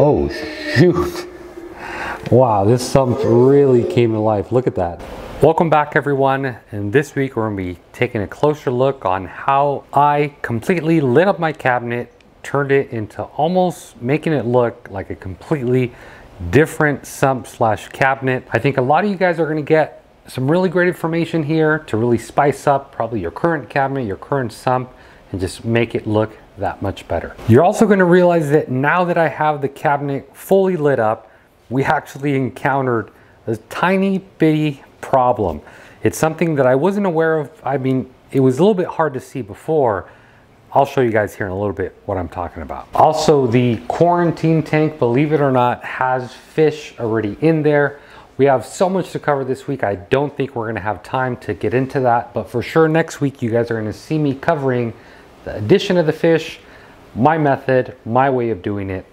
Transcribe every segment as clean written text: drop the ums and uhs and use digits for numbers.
Oh shoot. Wow, this sump really came to life. Look at that. Welcome back everyone, and this week we're going to be taking a closer look on how I completely lit up my cabinet, turned it into almost making it look like a completely different sump slash cabinet. I think a lot of you guys are going to get some really great information here to really spice up probably your current cabinet, your current sump, and just make it look that much better. You're also going to realize that now that I have the cabinet fully lit up, we actually encountered a tiny bitty problem. It's something that I wasn't aware of. I mean, it was a little bit hard to see before. I'll show you guys here in a little bit what I'm talking about. Also, the quarantine tank, believe it or not, has fish already in there. We have so much to cover this week. I don't think we're gonna have time to get into that, but for sure next week you guys are gonna see me covering the addition of the fish, my method, my way of doing it.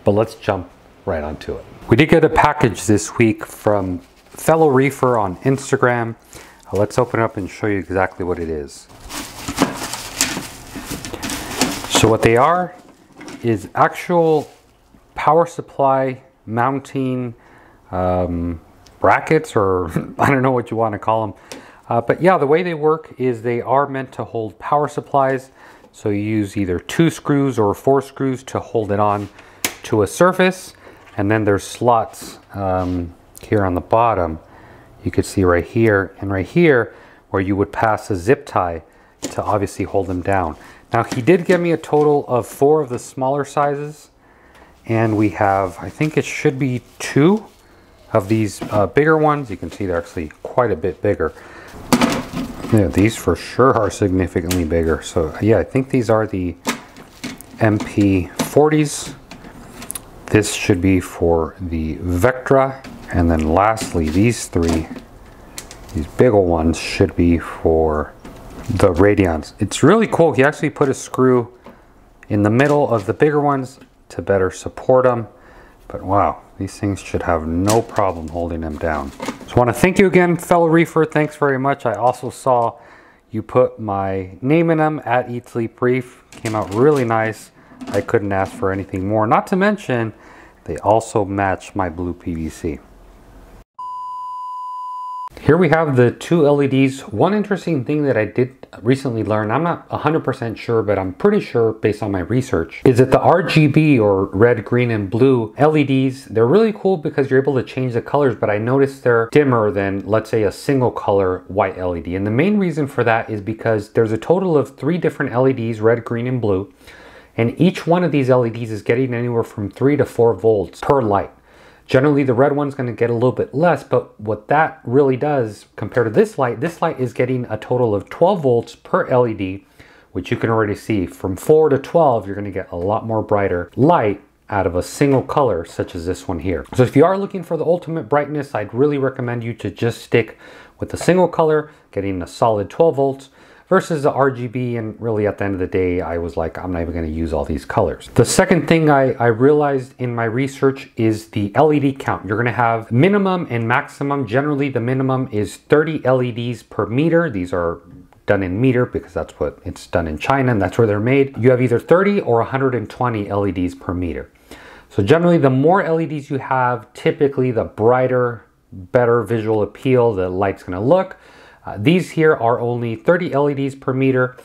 But let's jump right onto it. We did get a package this week from Fellow Reefer on Instagram. Let's open it up and show you exactly what it is. So what they are is actual power supply mounting brackets, or I don't know what you want to call them. But yeah, the way they work is they are meant to hold power supplies. So you use either 2 screws or 4 screws to hold it on to a surface. And then there's slots here on the bottom. You could see right here and right here where you would pass a zip tie to obviously hold them down. Now he did give me a total of 4 of the smaller sizes. And we have, I think it should be 2 of these bigger ones. You can see they're actually quite a bit bigger. Yeah, these for sure are significantly bigger. So yeah, I think these are the MP40s. This should be for the Vectra. And then lastly, these 3, these big old ones, should be for the Radions. It's really cool. He actually put a screw in the middle of the bigger ones to better support them. But wow, these things should have no problem holding them down. So I want to thank you again, Fellow Reefer. Thanks very much. I also saw you put my name in them at Eat Sleep Reef. Came out really nice. I couldn't ask for anything more. Not to mention, they also match my blue PVC. Here we have the 2 LEDs. One interesting thing that I did recently learn, I'm not 100% sure, but I'm pretty sure based on my research, is that the RGB, or red, green, and blue LEDs, they're really cool because you're able to change the colors, but I noticed they're dimmer than, let's say, a single color white LED. And the main reason for that is because there's a total of 3 different LEDs, red, green, and blue. And each one of these LEDs is getting anywhere from 3 to 4 volts per light. Generally, the red one's going to get a little bit less, but what that really does compared to this light is getting a total of 12 volts per LED, which you can already see. From 4 to 12, you're going to get a lot more brighter light out of a single color, such as this one here. So if you are looking for the ultimate brightness, I'd really recommend you to just stick with a single color, getting a solid 12 volts, versus the RGB, and really at the end of the day, I was like, I'm not even going to use all these colors. The second thing I realized in my research is the LED count. You're going to have minimum and maximum. Generally, the minimum is 30 LEDs per meter. These are done in meter because that's what it's done in China and that's where they're made. You have either 30 or 120 LEDs per meter. So generally, the more LEDs you have, typically the brighter, better visual appeal the light's going to look. These here are only 30 LEDs per meter.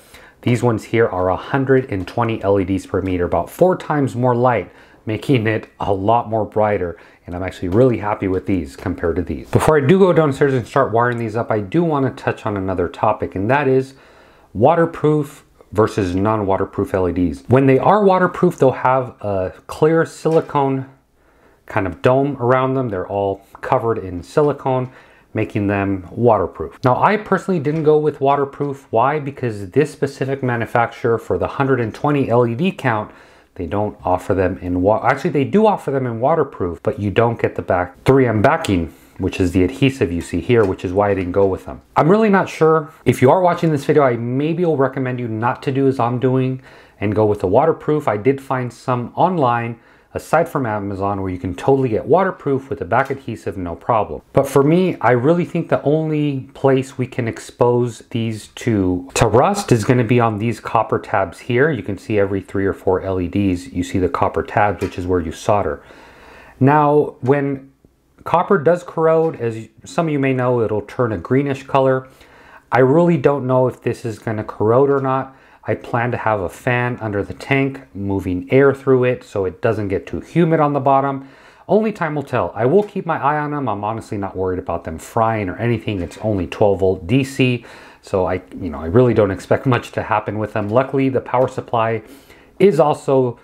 These ones here are 120 LEDs per meter, about 4 times more light, making it a lot more brighter. And I'm actually really happy with these compared to these. Before I do go downstairs and start wiring these up, I do want to touch on another topic, and that is waterproof versus non-waterproof LEDs. When they are waterproof, they'll have a clear silicone kind of dome around them. They're all covered in silicone, making them waterproof. Now, I personally didn't go with waterproof. Why? Because this specific manufacturer, for the 120 LED count, they don't offer them in actually they do offer them in waterproof, but you don't get the 3M backing, which is the adhesive you see here, which is why I didn't go with them. I'm really not sure. If you are watching this video, I maybe will recommend you not to do as I'm doing and go with the waterproof. I did find some online, aside from Amazon, where you can totally get waterproof with a back adhesive, no problem. But for me, I really think the only place we can expose these to rust is going to be on these copper tabs here. You can see every 3 or 4 LEDs, you see the copper tabs, which is where you solder. Now, when copper does corrode, as some of you may know, it'll turn a greenish color. I really don't know if this is going to corrode or not. I plan to have a fan under the tank, moving air through it so it doesn't get too humid on the bottom. Only time will tell. I will keep my eye on them. I'm honestly not worried about them frying or anything. It's only 12 volt DC, so I really don't expect much to happen with them. Luckily, the power supply is also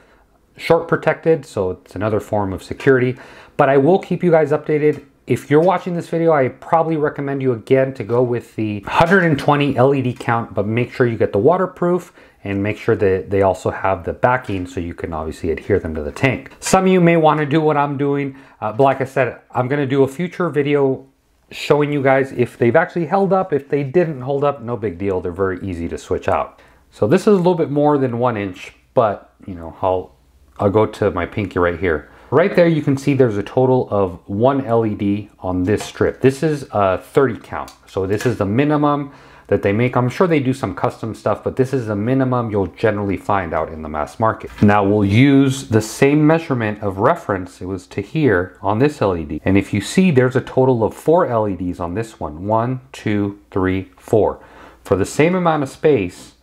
short protected, so it's another form of security. But I will keep you guys updated. If you're watching this video, I probably recommend you again to go with the 120 LED count, but make sure you get the waterproof and make sure that they also have the backing so you can obviously adhere them to the tank. Some of you may want to do what I'm doing, but like I said, I'm going to do a future video showing you guys if they've actually held up. If they didn't hold up, no big deal. They're very easy to switch out. So this is a little bit more than 1 inch, but I'll go to my pinky right here. Right there, you can see there's a total of 1 LED on this strip. This is a 30 count. So this is the minimum that they make. I'm sure they do some custom stuff, but this is the minimum you'll generally find out in the mass market. Now we'll use the same measurement of reference. It was to here on this LED. And if you see, there's a total of 4 LEDs on this one. 1, 2, 3, 4. For the same amount of space,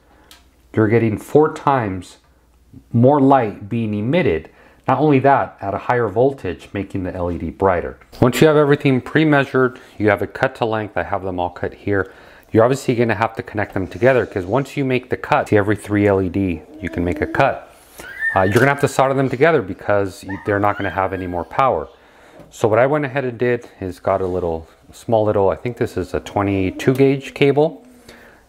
you're getting 4 times more light being emitted. Not only that, at a higher voltage, making the LED brighter. Once you have everything pre-measured, you have it cut to length. I have them all cut here. You're obviously going to have to connect them together, because once you make the cut, see every 3 LED, you can make a cut. You're going to have to solder them together because they're not going to have any more power. So what I went ahead and did is got a small little, I think this is a 22 gauge cable,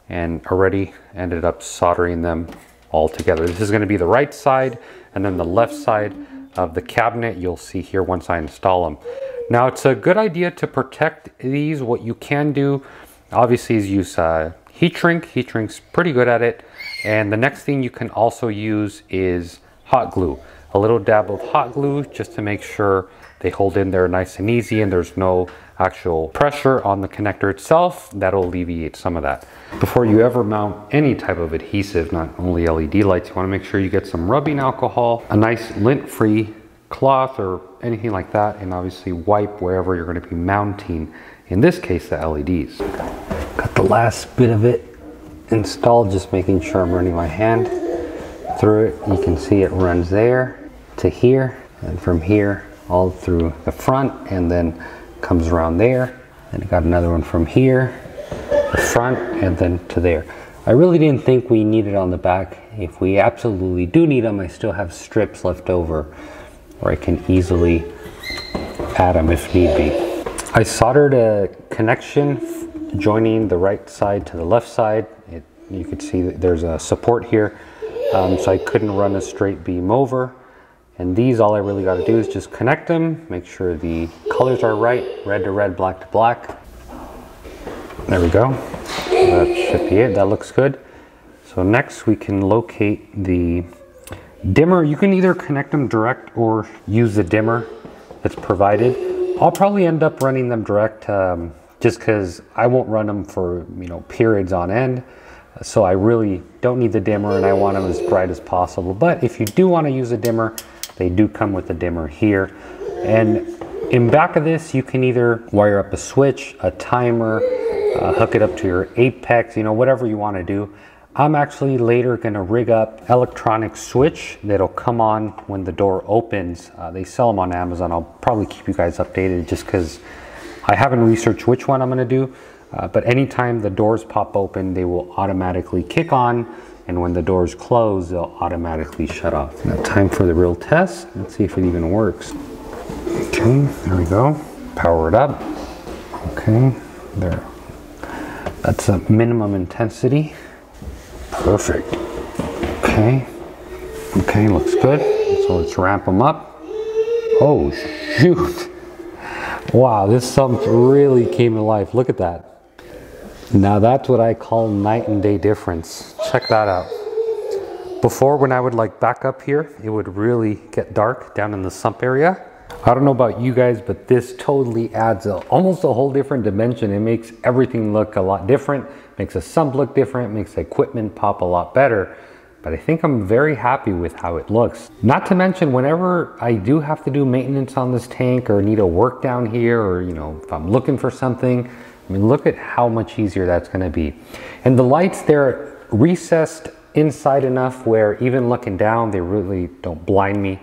and already ended up soldering them all together. This is going to be the right side, and then the left side of the cabinet you'll see here once I install them. Now it's a good idea to protect these. What you can do obviously is use heat shrink. Heat shrink's pretty good at it. And the next thing you can also use is hot glue. A little dab of hot glue just to make sure they hold in there nice and easy and there's no actual pressure on the connector itself. That'll alleviate some of that. Before you ever mount any type of adhesive, not only LED lights, you want to make sure you get some rubbing alcohol, a nice lint-free cloth or anything like that, and obviously wipe wherever you're going to be mounting, in this case, the LEDs. Got the last bit of it installed, just making sure I'm running my hand through it. You can see it runs there to here, and from here all through the front, and then comes around there. And I got another one from here, the front, and then to there. I really didn't think we needed on the back. If we absolutely do need them, I still have strips left over where I can easily add them if need be. I soldered a connection joining the right side to the left side. You can see that there's a support here, so I couldn't run a straight beam over. And these, all I really got to do is just connect them, make sure the colors are right, red to red, black to black. There we go. That should be it. That looks good. So next we can locate the dimmer. You can either connect them direct or use the dimmer that's provided. I'll probably end up running them direct just because I won't run them for periods on end. So I really don't need the dimmer, and I want them as bright as possible. But if you do want to use a dimmer, they do come with a dimmer here. And in back of this, you can either wire up a switch, a timer, hook it up to your apex, whatever you want to do. I'm actually later going to rig up electronic switch that'll come on when the door opens. They sell them on Amazon. I'll probably keep you guys updated just because I haven't researched which one I'm going to do. But anytime the doors pop open, they will automatically kick on. And when the doors close, they'll automatically shut off. Now time for the real test. Let's see if it even works. Okay, there we go. Power it up. Okay, there. That's a minimum intensity. Perfect. Okay. Okay, looks good. So let's ramp them up. Oh, shoot. Wow, this sump really came to life. Look at that. Now that's what I call night and day difference. Check that out. Before, when I would like back up here, it would really get dark down in the sump area. I don't know about you guys, but this totally adds almost a whole different dimension. It makes everything look a lot different, makes a sump look different, makes the equipment pop a lot better. But I think I'm very happy with how it looks. Not to mention, whenever I do have to do maintenance on this tank or need to work down here, or if I'm looking for something, I mean, look at how much easier that's gonna be. And the lights, they're recessed inside enough where even looking down, they really don't blind me.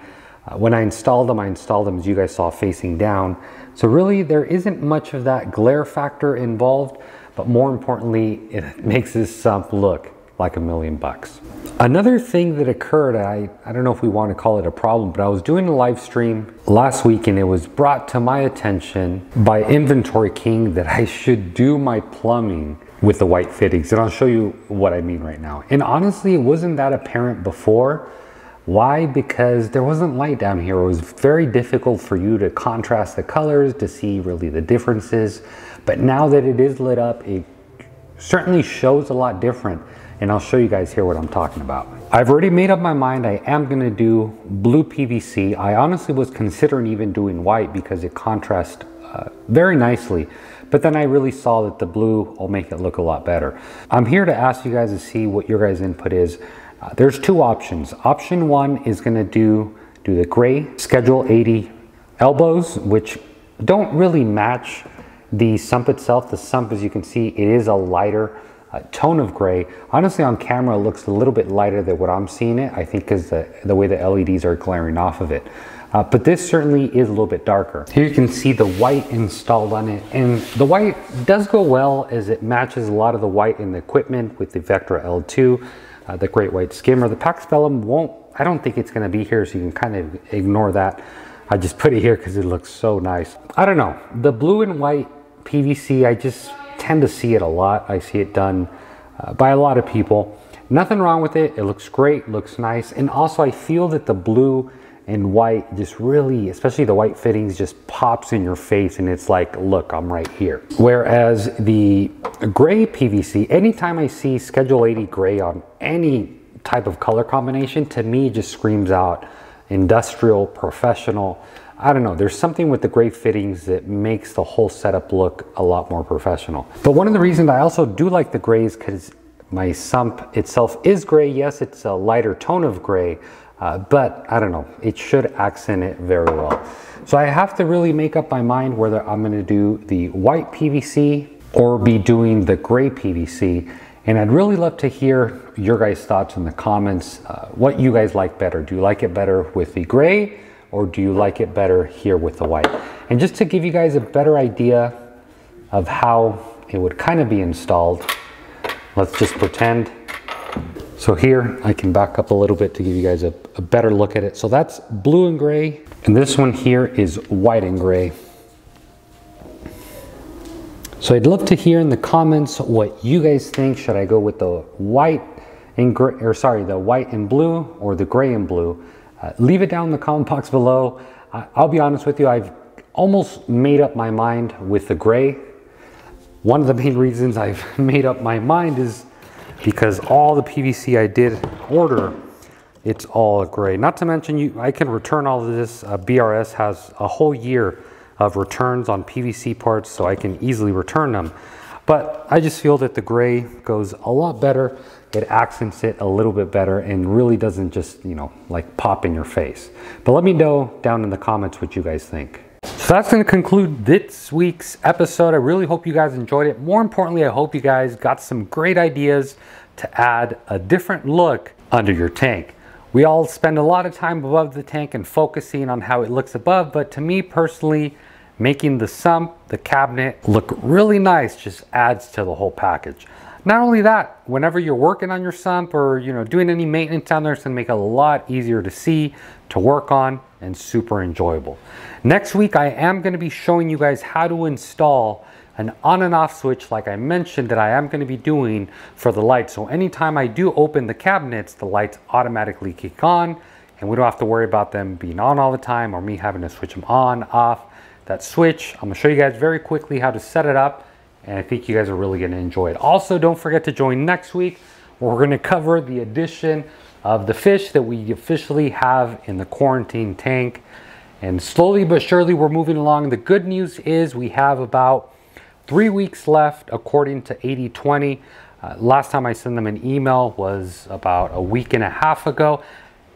When I installed them, as you guys saw, facing down. So really, there isn't much of that glare factor involved, but more importantly, it makes this sump look like $1,000,000. Another thing that occurred, I don't know if we want to call it a problem, but I was doing a live stream last week and it was brought to my attention by Inventory King that I should do my plumbing with the white fittings. And I'll show you what I mean right now. And honestly, it wasn't that apparent before. Why? Because there wasn't light down here. It was very difficult for you to contrast the colors, to see really the differences. But now that it is lit up, it certainly shows a lot different. And I'll show you guys here what I'm talking about. I've already made up my mind. I am gonna do blue PVC. I honestly was considering even doing white because it contrasts very nicely. But then I really saw that the blue will make it look a lot better. I'm here to ask you guys to see what your guys' input is. There's two options. Option one is gonna do the gray Schedule 80 elbows, which don't really match the sump itself. The sump, as you can see, it is a lighter tone of gray. Honestly, on camera, it looks a little bit lighter than what I'm seeing it, I think because the way the LEDs are glaring off of it. But this certainly is a little bit darker. Here you can see the white installed on it, and the white does go well as it matches a lot of the white in the equipment with the Vectra L2. The Great White Skimmer. The Pax Vellum won't, I don't think it's gonna be here, so you can kind of ignore that. I just put it here because it looks so nice. I don't know, the blue and white PVC, I just tend to see it a lot. I see it done by a lot of people. Nothing wrong with it. It looks great, looks nice. And also I feel that the blue and white just really, especially the white fittings, just pops in your face and it's like, look, I'm right here. Whereas the gray PVC, anytime I see Schedule 80 gray on any type of color combination, to me just screams out industrial, professional. I don't know, there's something with the gray fittings that makes the whole setup look a lot more professional. But one of the reasons I also do like the grays, because my sump itself is gray. Yes, it's a lighter tone of gray, but I don't know, it should accent it very well. So I have to really make up my mind whether I'm gonna do the white PVC or be doing the gray PVC. And I'd really love to hear your guys' thoughts in the comments, what you guys like better. Do you like it better with the gray, or do you like it better here with the white? And just to give you guys a better idea of how it would kind of be installed, let's just pretend. So here, I can back up a little bit to give you guys a better look at it. So that's blue and gray, and this one here is white and gray. So I'd love to hear in the comments what you guys think. Should I go with the white and gray, or sorry, the white and blue, or the gray and blue? Leave it down in the comment box below. I'll be honest with you, I've almost made up my mind with the gray. One of the main reasons I've made up my mind is because all the PVC I did order, it's all gray. Not to mention, I can return all of this. BRS has a whole year of returns on PVC parts, so I can easily return them. But I just feel that the gray goes a lot better. It accents it a little bit better and really doesn't just, like pop in your face. But let me know down in the comments what you guys think. So that's going to conclude this week's episode. I really hope you guys enjoyed it. More importantly, I hope you guys got some great ideas to add a different look under your tank. We all spend a lot of time above the tank and focusing on how it looks above, but to me personally, making the sump, the cabinet look really nice just adds to the whole package. Not only that, whenever you're working on your sump or doing any maintenance down there, it's gonna make it a lot easier to see, to work on, and super enjoyable. Next week, I am gonna be showing you guys how to install an on and off switch like I mentioned that I am going to be doing for the lights. So anytime I do open the cabinets, the lights automatically kick on and we don't have to worry about them being on all the time or me having to switch them on, off. That switch, I'm going to show you guys very quickly how to set it up, and I think you guys are really going to enjoy it. Also, don't forget to join next week where we're going to cover the addition of the fish that we officially have in the quarantine tank. And slowly but surely we're moving along. The good news is we have about 3 weeks left according to 80/20. Last time I sent them an email was about a week and a half ago.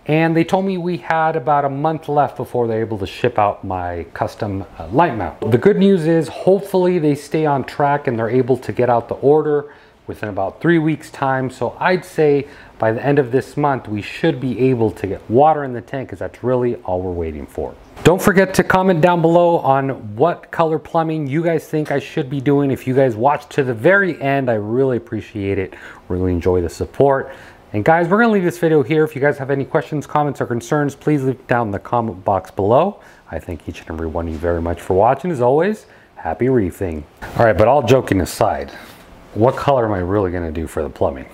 And they told me we had about a month left before they're able to ship out my custom light mount. The good news is hopefully they stay on track and they're able to get out the order within about 3 weeks time. So I'd say by the end of this month, we should be able to get water in the tank, because that's really all we're waiting for. Don't forget to comment down below on what color plumbing you guys think I should be doing. If you guys watch to the very end, I really appreciate it. Really enjoy the support. And guys, we're gonna leave this video here. If you guys have any questions, comments, or concerns, please leave it down in the comment box below. I thank each and every one of you very much for watching. As always, happy reefing. All right, but all joking aside, what color am I really gonna do for the plumbing?